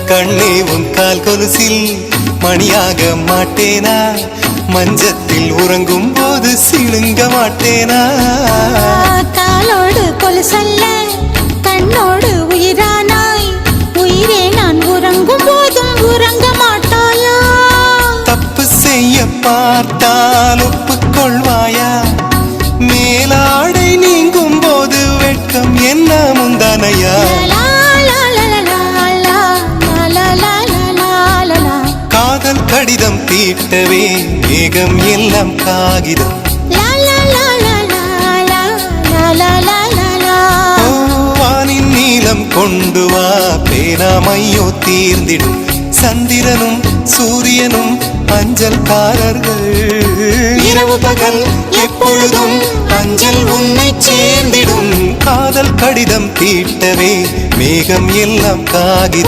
கண்ணே உன் கால் கொலுசில் மணியாக மாட்டேனா, மஞ்சத்தில் உறங்கும் போது சிழுங்க மாட்டேனா. காலோடு கொலுசல்ல கண்ணோடு உயிரானாய், உயிரே நான் உறங்கும் போதும் உறங்க மாட்டாயா. தப்பு செய்ய பார்த்தால் ஒப்புக்கொள்வாயா, மேலாடை நீங்கும் போது வெட்கம் என்ன முந்தானையா. காதல் கடிதம் தீட்டவே மேகம் எல்லாம் காகிதம், வானின் நீளம் கொண்டு வா பேனாமையோ தீர்ந்திடும். சந்திரனும் சூரியனும் அஞ்சல்காரர்கள், இரவு பகல் எப்பொழுதும் அஞ்சல் உன்னை சேர்ந்திடும். காதல் கடிதம் தீட்டவே மேகம் எல்லாம் காகிதம்.